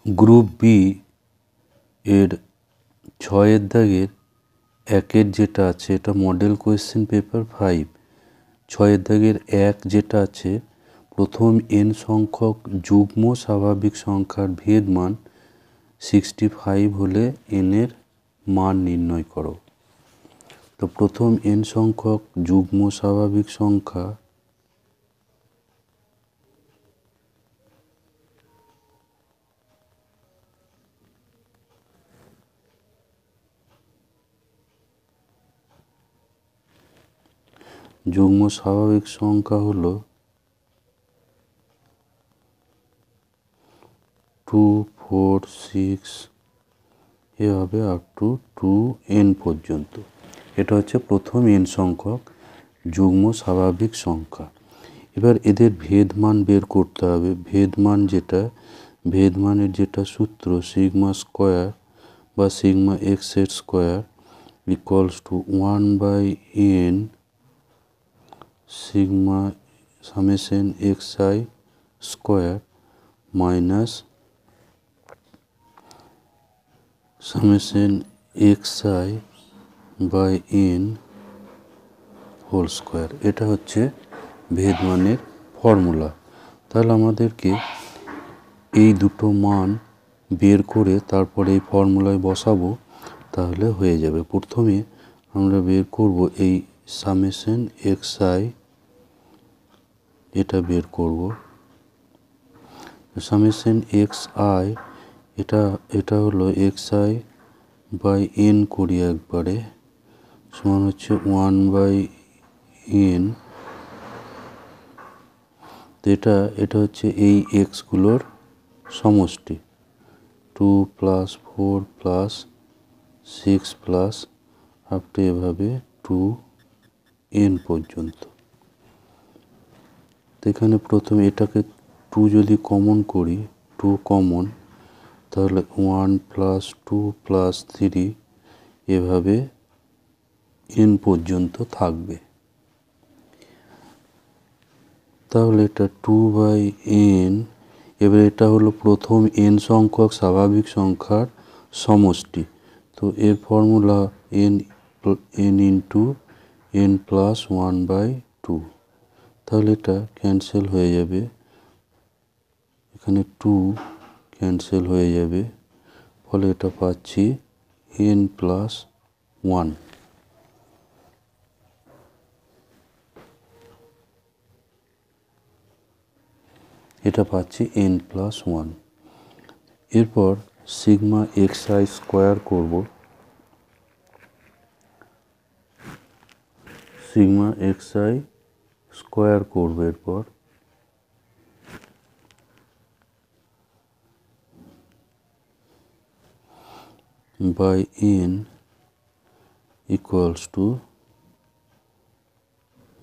Group B এর 6 দাগের 1 যেটা আছে এটা মডেল কোয়েশ্চেন পেপার 5। 6 দাগের 1 যেটা আছে, প্রথম n সংখ্যক যুগ্ম স্বাভাবিক সংখ্যার ভেদ মান 65 হলে n এর মান নির্ণয় করো। তো প্রথম n সংখ্যক যুগ্ম স্বাভাবিক সংখ্যা হলো 2, 4, 6 এভাবে আপ টু 2n পর্যন্ত। এটা হচ্ছে প্রথম n সংখ্যক যুগ্ম স্বাভাবিক সংখ্যা। এবার এদের ভেদমান বের করতে হবে। ভেদমানের যেটা সূত্র সিগমা স্কোয়ার বা সিগমা এক্স এর square equals to 1/n sigma summation X I square minus summation X I by n whole square. এটা হচ্ছে ভেদমানের ফর্মুলা। তাহলে আমাদেরকে এই দুটো মান বের করে তারপরে এই ফর্মুলায় বসাবো, তাহলে হয়ে যাবে। প্রথমে আমরা বের করব এই সামেশন এক্স আই, এটা বের করব। সামেশন এক্স আই এটা হলো এক্স আই বাই এন করি একবারে, সমান হচ্ছে 1/n। এটা হচ্ছে এই এক্সগুলোর সমষ্টি, 2 + 4 + 6 প্লাস আপ টু এভাবে 2n পর্যন্ত। তো এখানে প্রথমে এটাকে 2 যদি কমন করি, 2 কমন, তাহলে 1 + 2 + 3 এভাবে n পর্যন্ত থাকবে। তাহলে এটা 2/n। এবার এটা হলো প্রথম n সংখ্যক স্বাভাবিক সংখ্যার সমষ্টি। তো এর ফর্মুলা n ইন্টু n + 1/2। তাহলে এটা ক্যান্সেল হয়ে যাবে, এখানে 2 ক্যান্সেল হয়ে যাবে, ফলে এটা পাচ্ছি n + 1। এটা পাচ্ছি n + 1। এরপর সিগমা এক্স আই স্কোয়ার করব। সিগমা এক্স আই স্কোয়ার করব এরপর, by n equals to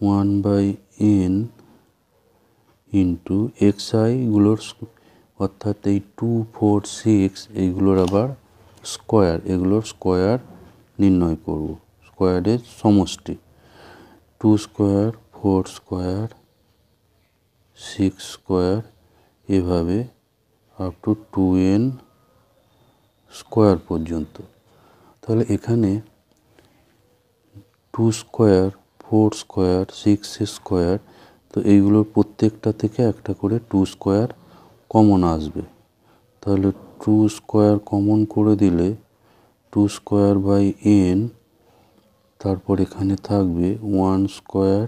1/n into x আইগুলোর অর্থাৎ এই 2, 4, 6 এইগুলোর আবার স্কোয়ার, এগুলোর স্কোয়ার নির্ণয় করব, স্কোয়ারের সমষ্টি 2 স্কোয়ার, 4 স্কোয়ার, 6 স্কোয়ার এভাবে আপ টু 2n স্কোয়ার পর্যন্ত। তাহলে এখানে 2 স্কোয়ার, 4 স্কোয়ার, 6 স্কোয়ার, তো এইগুলোর প্রত্যেকটা থেকে একটা করে 2 স্কোয়ার কমন আসবে। তাহলে 2 স্কোয়ার কমন করে দিলে 2 স্কোয়ার বাই n, তারপর এখানে থাকবে 1 স্কোয়ার,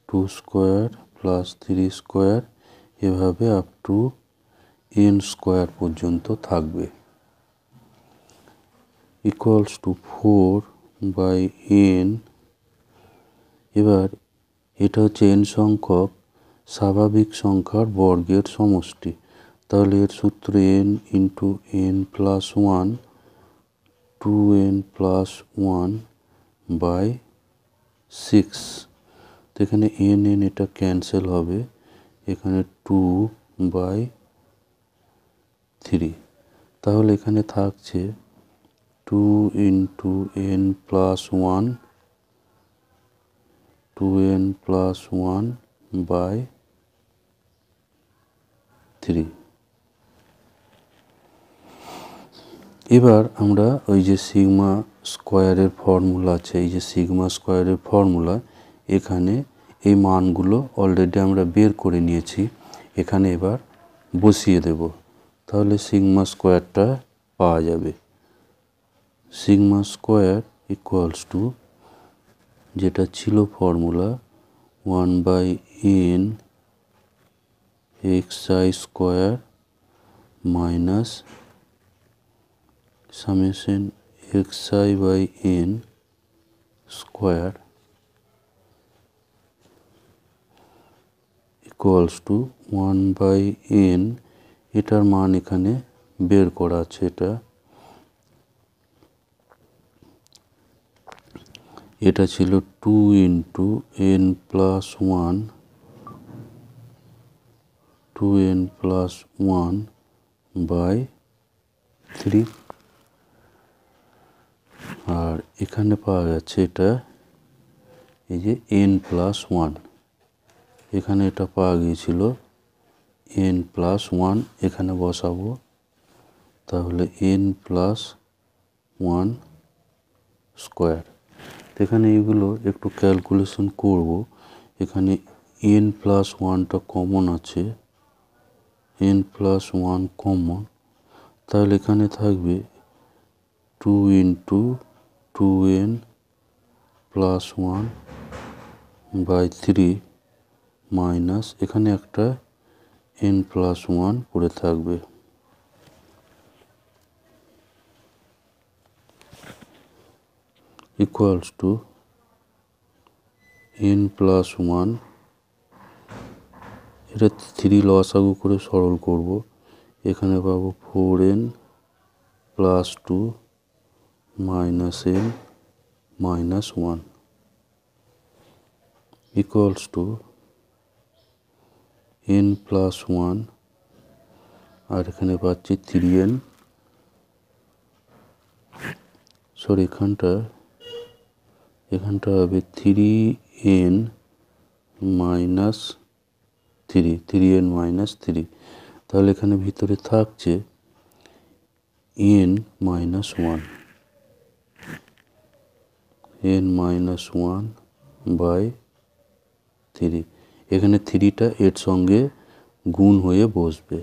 2 স্কোয়ার প্লাস 3 স্কোয়ার এভাবে আপ টু n স্কোয়ার পর্যন্ত থাকবে, ইকুয়ালস টু 4/n। এবার এটা হচ্ছে n সংখ্যক স্বাভাবিক সংখ্যার বর্গের সমষ্টি। তাহলে এর সূত্র n ইন্টু n + 1, 2n + 1/6। তো এখানে n এটা ক্যান্সেল হবে, এখানে 2/3। তাহলে এখানে থাকছে 2 ইন্টু n + 1, 2n + 1/3। এবার আমরা ওই যে সিগমা স্কোয়ারের ফর্মুলা আছে, এই যে সিগমা স্কোয়ারের ফর্মুলা, এখানে এই মানগুলো অলরেডি আমরা বের করে নিয়েছি, এখানে এবার বসিয়ে দেব, তাহলে সিগমা স্কোয়ারটা পাওয়া যাবে। সিগমা স্কোয়ার ইকুয়ালস টু, যেটা ছিল formula, 1/n xi square minus summation xi/n square equals to 1/n, এটার মান এখানে বের করা আছে। এটা ছিল 2 into n plus 1, 2n plus 1/3, আর এখানে পাওয়া যাচ্ছে এটা এই যে n প্লাস 1, এখানে এটা পাওয়া গিয়েছিল n প্লাস 1, এখানে বসাবো, তাহলে n প্লাস 1 স্কোয়ার। এখানে এগুলো একটু ক্যালকুলেশন করব, এখানে n প্লাস 1টা কমন আছে, n প্লাস 1 কমন, তাহলে এখানে থাকবে 2 ইন্টু 2n প্লাস 1/3 মাইনাস এখানে একটা n প্লাস 1 পড়ে থাকবে, ইকুয়ালস টু n প্লাস 1, এটা 3 লসাগু করে সরল করব, এখানে পাবো 4n plus 2 minus n minus 1 equals to n plus 1, আর এখানে পাচ্ছি 3n, সরি এখানটা হবে 3n মাইনাস 3n মাইনাস 3, তাহলে এখানে ভিতরে থাকছে n মাইনাস 1, n মাইনাস 1/3, এখানে 3টা এর সঙ্গে গুণ হয়ে বসবে,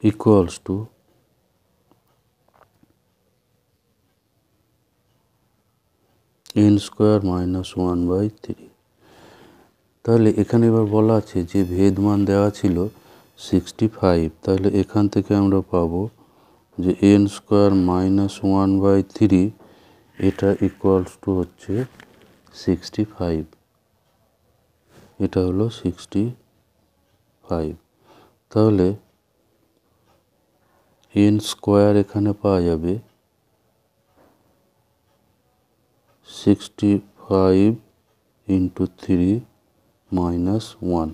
equals to n square minus 1/3। তাহলে এখানে এবার বলা আছে যে ভেদ মান দেওয়া ছিল 65, তাহলে এখান থেকে আমরা পাবো যে n স্কোয়ার মাইনাস 1/3, এটা ইকুয়ালস টু হচ্ছে 65, এটা হলো 65, তাহলে n স্কোয়ার এখানে পাওয়া যাবে 65 into 3 minus 1,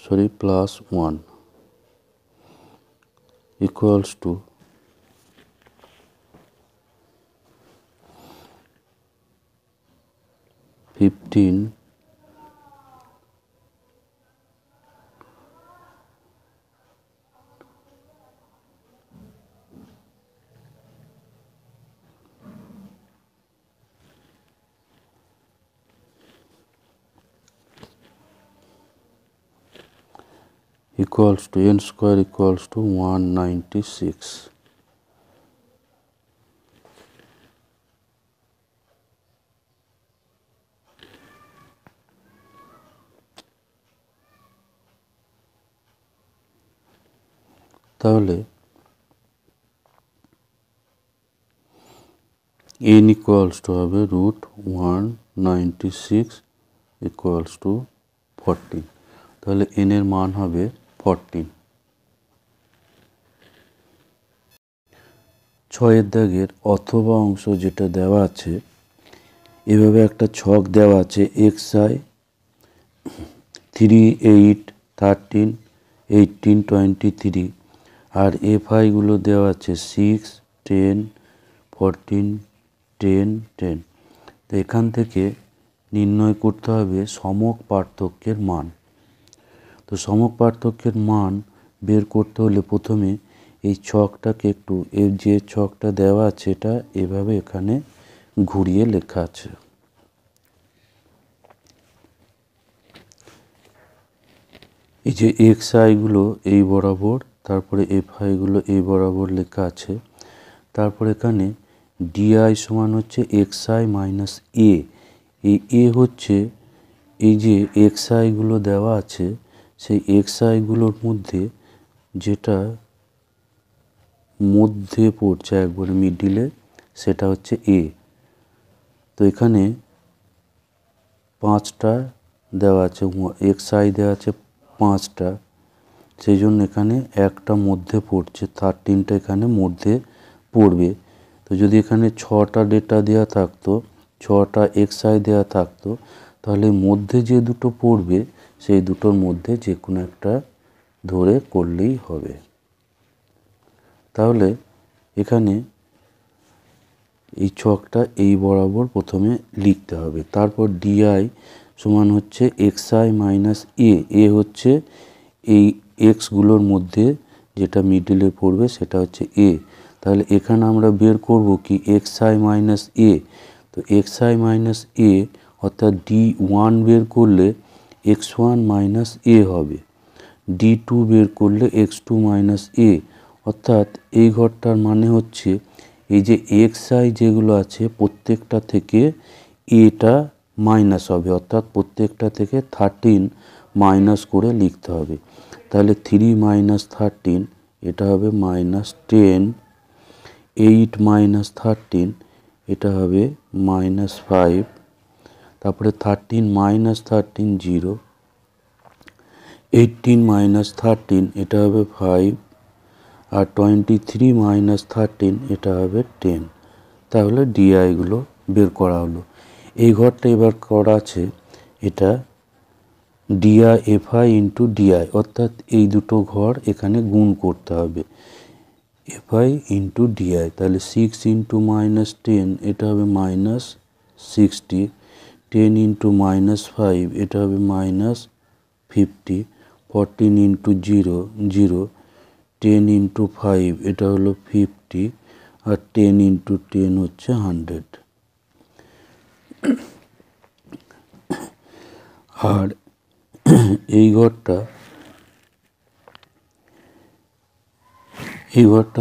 sorry plus 1, equals to 15 equals to n square equals to 196. তাহলে n equals to হবে √196 equals to 14, তাহলে n এর মান হবে 14। 6 দাগের অথবা অংশ যেটা দেওয়া আছে, এভাবে একটা ছক দেওয়া আছে xi 3, 8, 13, 18, 23, আর fi গুলো দেওয়া আছে 6, 10, 14, 10, 10। তো এখান থেকে নির্ণয় করতে হবে সমক পার্থক্যের মান। তো সমক পার্থক্যের মান বের করতে হলে প্রথমে এই ছকটাকে একটু, এর যে ছকটা দেওয়া আছে এটা এভাবে এখানে ঘুরিয়ে লেখা আছে। এই যে এক্স আইগুলো এই বরাবর, তারপরে এফ আইগুলো এই বরাবর লেখা আছে। তারপর এখানে ডিআই সমান হচ্ছে এক্স আই মাইনাস এ। এই এ হচ্ছে এই যে এক্স আইগুলো দেওয়া আছে, সেই এক্স আইগুলোর মধ্যে যেটা মধ্যে পড়ছে একবারে মিডিলে, সেটা হচ্ছে এ। তো এখানে 5টা দেওয়া আছে, এক্স আই দেওয়া আছে 5টা, সেই জন্য এখানে একটা মধ্যে পড়ছে, 13টা এখানে মধ্যে পড়বে। তো যদি এখানে 6টা ডেটা দেওয়া থাকতো, 6টা এক্স আই দেওয়া থাকতো, তাহলে মধ্যে যে দুটো পড়বে সেই দুটোর মধ্যে যে কোনো একটা ধরে করলেই হবে। তাহলে এখানে এই ছকটা এই বরাবর প্রথমে লিখতে হবে। তারপর ডিআই সমান হচ্ছে এক্স আই মাইনাস এ। এ হচ্ছে এই এক্সগুলোর মধ্যে যেটা মিডিলে পড়বে সেটা হচ্ছে এ। তাহলে এখানে আমরা বের করব কি এক্স আই মাইনাস এ। তো এক্স আই মাইনাস এ অর্থাৎ ডি ওয়ান বের করলে এক্স ওয়ান মাইনাস এ হবে, ডি টু বের করলে এক্স টু মাইনাস এ। অর্থাৎ এই ঘরটার মানে হচ্ছে এই যে এক্স আই যেগুলো আছে প্রত্যেকটা থেকে এটা মাইনাস হবে, অর্থাৎ প্রত্যেকটা থেকে 13 মাইনাস করে লিখতে হবে। তাহলে 3 মাইনাস 13 এটা হবে মাইনাস 10, 8 মাইনাস 13 এটা হবে মাইনাস 5, তারপরে 13 মাইনাস 13 0, 18 মাইনাস 13 এটা হবে 5, আর 23 মাইনাস 13 এটা হবে 10। তাহলে ডিআইগুলো বের করা হলো। এই ঘরটা এবার করা আছে, এটা ডিআই এফআই ইন্টু ডিআই, অর্থাৎ এই দুটো ঘর এখানে গুণ করতে হবে, এফআই ইন্টু ডিআই। তাহলে 6 ইন্টু মাইনাস 10 এটা হবে মাইনাস 60, 10 ইন্টু মাইনাস 5 এটা হবে মাইনাস 50, 14 ইন্টু 0 0, 10 ইন্টু 5 এটা হলো 50, আর 10 ইন্টু 10 হচ্ছে 100। আর এই ঘরটা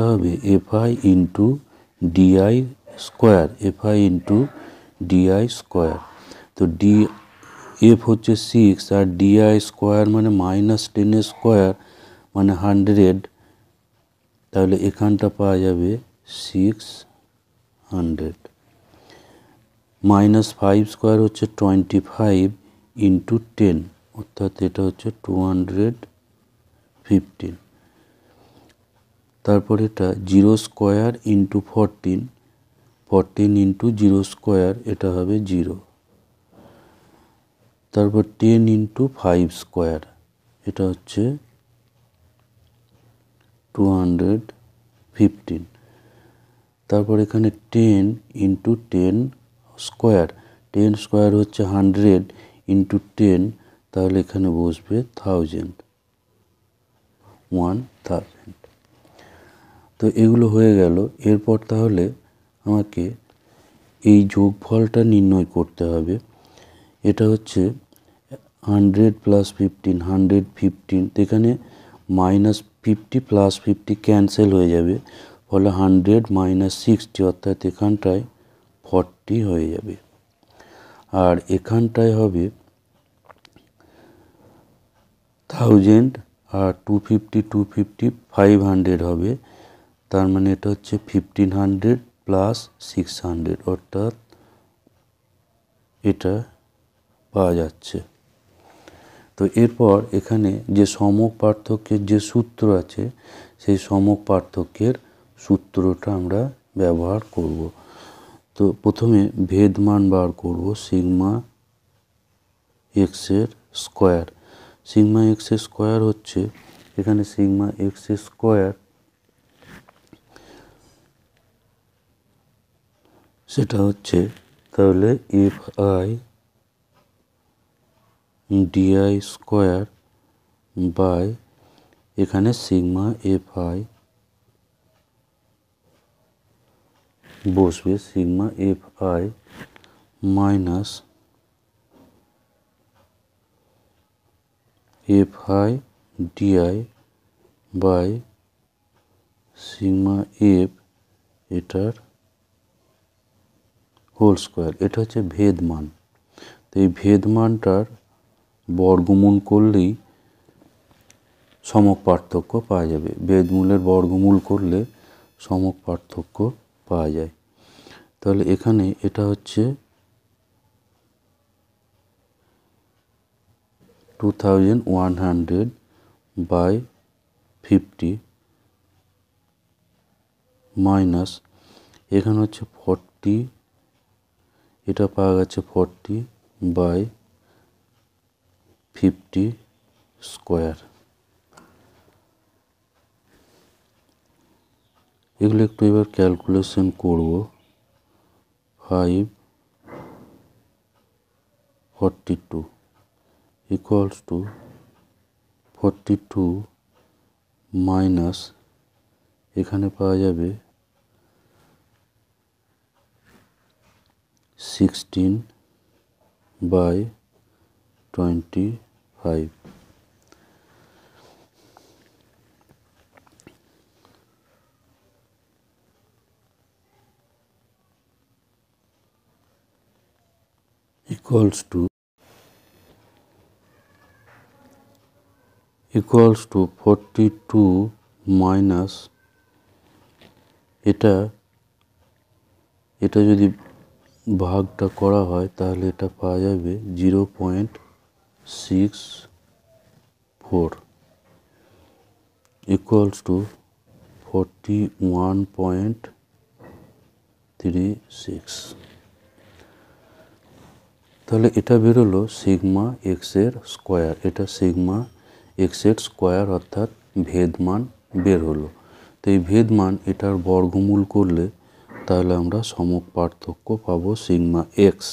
হবে FI into DI square, FI into DI square. তো ডি এফ হচ্ছে 6 আর ডিআই স্কোয়ার মানে মাইনাস 10 স্কোয়ার মানে 100, তাহলে এখানটা পাওয়া যাবে 600। মাইনাস 5 স্কোয়ার হচ্ছে 25 ইন্টু 10, অর্থাৎ এটা হচ্ছে 215। তারপর এটা 0 স্কোয়ার ইন্টু 14, 14 ইন্টু 0 স্কোয়ার এটা হবে 0। তারপর 10 ইন্টু 5 স্কোয়ার এটা হচ্ছে 215। তারপর এখানে 10 ইন্টু 10 স্কোয়ার, 10 স্কোয়ার হচ্ছে 100 ইন্টু 10, তাহলে এখানে বসবে 1000। তো এগুলো হয়ে গেল। এরপর তাহলে আমাকে এই যোগফলটা নির্ণয় করতে হবে। এটা হচ্ছে 100 প্লাস 15, 115, এখানে মাইনাস 50 প্লাস 50 ক্যান্সেল হয়ে যাবে, ফলে 100 মাইনাস 60, অর্থাৎ এখানটায় 40 হয়ে যাবে। আর এখানটায় হবে 1000, আর 250 250 500 হবে, তার মানে এটা হচ্ছে 1500 প্লাস 600, অর্থাৎ এটা পাওয়া যাচ্ছে। তো এরপর এখানে যে সমক পার্থক্যের যে সূত্র আছে, সেই সমক পার্থক্যের সূত্রটা আমরা ব্যবহার করব। তো প্রথমে ভেদ মান বার করব, সিগমা এক্সের স্কোয়ার। সিগমা এক্সের স্কোয়ার হচ্ছে, এখানে সিগমা এক্সের স্কোয়ার সেটা হচ্ছে তাহলে F I DI square by এখানে সিগমা এফ আই বসবে, sigma F I minus F I DI by sigma F এটার হোল স্কোয়ার। এটা হচ্ছে ভেদ মান। তো এই ভেদ মানটার বর্গমূল করলেই সমক পার্থক্য পাওয়া যাবে। ভেদমূলের বর্গমূল করলে সমক পার্থক্য পাওয়া যায়। তাহলে এখানে এটা হচ্ছে 2100 বাই 50 মাইনাস এখানে হচ্ছে 40, এটা পাওয়া গেছে 40 বাই 50 স্কোয়ার। এগুলো একটু এবার ক্যালকুলেশন করব। 542 ইকুয়ালস টু 42 মাইনাস এখানে পাওয়া যাবে 16 বাই 25 equals to 42 মাইনাস এটা যদি ভাগটা করা হয় তাহলে এটা পাওয়া যাবে 0.64 equals to 41.36। তাহলে এটা বেরোলো সিগমা এক্স এর স্কোয়ার। এটা সিগমা এক্স এর স্কোয়ার অর্থাৎ ভেদমান বের হলো। তো এই ভেদমান এটার বর্গমূল করলে তাহলে আমরা সমক পার্থক্য পাবো সিগমা এক্স।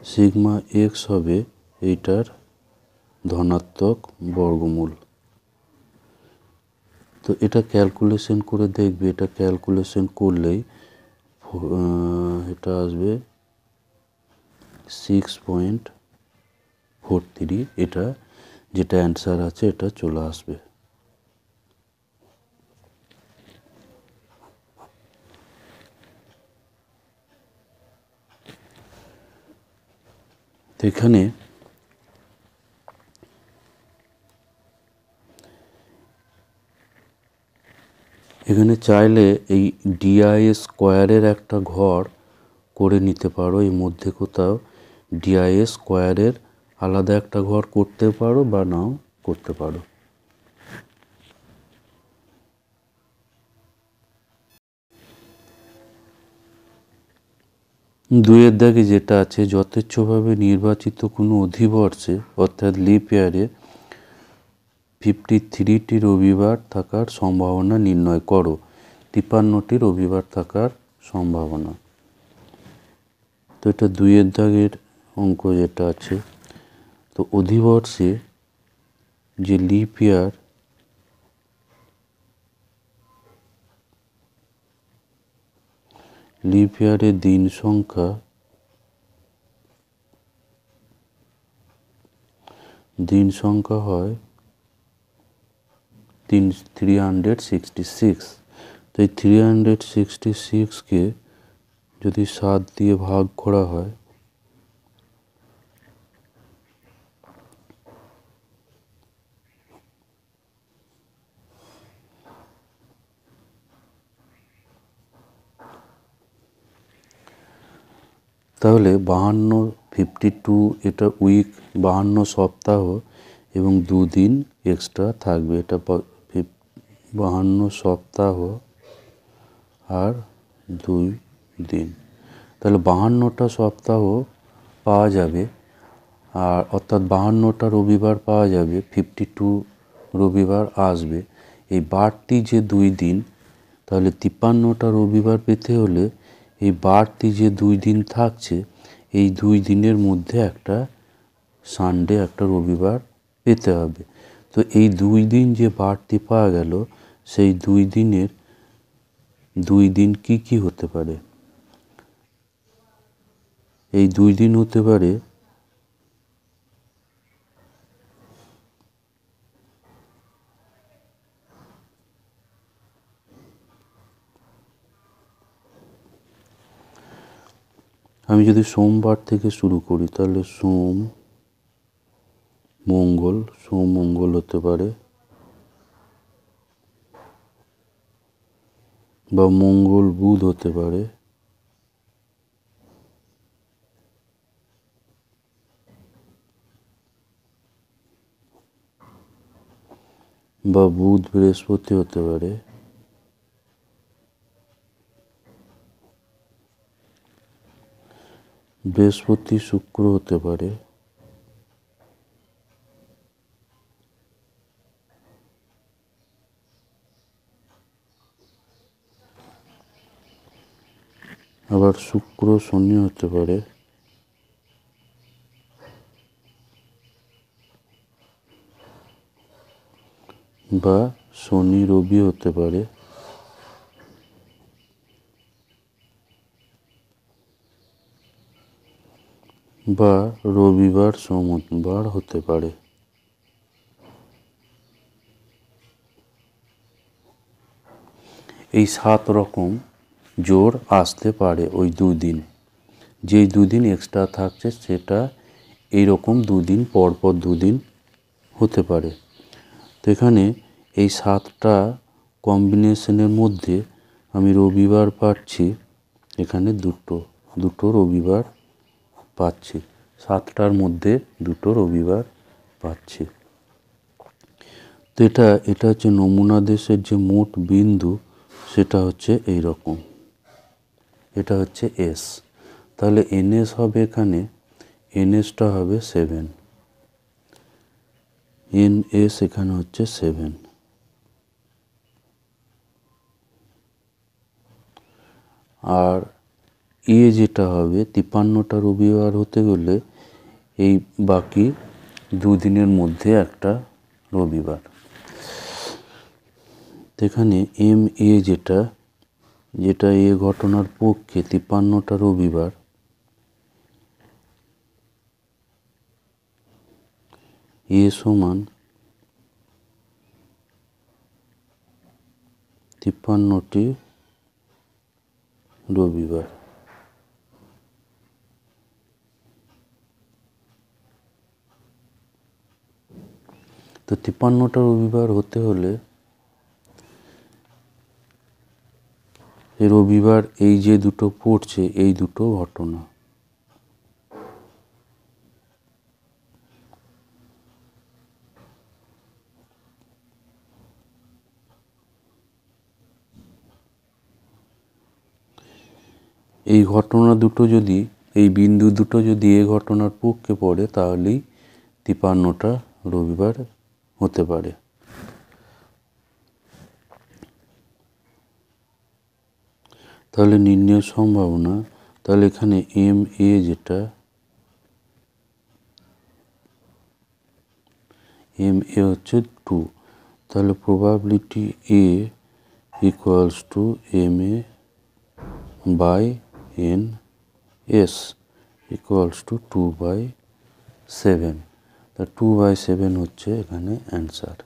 সিগমা এক্স হবে এইটার ধনাত্মক বর্গমূল। তো এটা ক্যালকুলেশন করে দেখবে, এটা ক্যালকুলেশন করলেই এটা আসবে 6.43। এটা যেটা অ্যান্সার আছে এটা চলে আসবে। তো এখানে চাইলে এই ডিআই স্কোয়ারের একটা ঘর করে নিতে পারো। এই মধ্যে কোথাও ডিআই স্কোয়ারের আলাদা একটা ঘর করতে পারো বা নাও করতে পারো। দুইয়ের দাগে যেটা আছে, যথেচ্ছভাবে নির্বাচিত কোনো অধিবর্ষে অর্থাৎ লিপ ইয়ারে 53টি রবিবার থাকার সম্ভাবনা নির্ণয় করো। 53টি রবিবার থাকার সম্ভাবনা। তো এটা দুইয়ের দাগের অঙ্ক যেটা আছে, তো অধিবর্ষে যে লিপ ইয়ার ইয়ারের দিন সংখ্যা হয় 366। তো এই 366কে যদি 7 দিয়ে ভাগ করা হয় তাহলে 52 এটা উইক, 52 সপ্তাহ এবং 2 দিন এক্সট্রা থাকবে। এটা 52 সপ্তাহ আর 2 দিন। তাহলে 52টা সপ্তাহ পাওয়া যাবে, আর অর্থাৎ 52টা রবিবার পাওয়া যাবে, 52 রবিবার আসবে। এই বাড়তি যে 2 দিন, তাহলে 53টা রবিবার পেতে হলে এই বাড়তি যে 2 দিন থাকছে এই 2 দিনের মধ্যে একটা সানডে একটা রবিবার পেতে হবে। তো এই 2 দিন যে বাড়তি পাওয়া গেল, সেই 2 দিনের 2 দিন কি হতে পারে? এই 2 দিন হতে পারে আমি যদি সোমবার থেকে শুরু করি তাহলে সোম মঙ্গল হতে পারে, বা মঙ্গল বুধ হতে পারে, বা বুধ বৃহস্পতি হতে পারে, বৃহস্পতি শুক্র হতে পারে, আবার শুক্র শনি হতে পারে, বা শনি রবি হতে পারে, বা রবিবার সোমবার হতে পারে। এই 7 রকম জোর আসতে পারে ওই 2 দিন। যেই 2 দিন এক্সট্রা থাকছে সেটা এইরকম 2 দিন পরপর 2 দিন হতে পারে। তো এখানে এই 7টা কম্বিনেশনের মধ্যে আমি রবিবার পাচ্ছি, এখানে দুটো রবিবার পাচ্ছি, 7টার মধ্যে 2টো রবিবার পাচ্ছি। তো এটা হচ্ছে নমুনা দেশের যে মোট বিন্দু, সেটা হচ্ছে এই রকম, এটা হচ্ছে এস। তাহলে এনএস হবে এখানে, এনএসটা হবে 7, এনএস এখানে হচ্ছে 7। আর এ যেটা হবে 53টা রবিবার হতে গেলে এই বাকি 2 দিনের মধ্যে একটা রবিবার। এখানে এম এ যেটা এ ঘটনার পক্ষে 53টা রবিবার, এ সমান 53টি রবিবার। তো 53টা রবিবার হতে হলে এই রবিবার এই যে দুটো পড়ছে এই দুটো ঘটনা, এই ঘটনা দুটো যদি, এই বিন্দু দুটো যদি এ ঘটনার পক্ষে পড়ে তাহলেই 53টা রবিবার হতে পারে। তাহলে নির্ণয় সম্ভাবনা, তাহলে এখানে এম এ যেটা এম এ হচ্ছে 2, তাহলে probability A equals to M A by N S equals to 2/7। তা 2/7 হচ্ছে এখানে অ্যান্সার।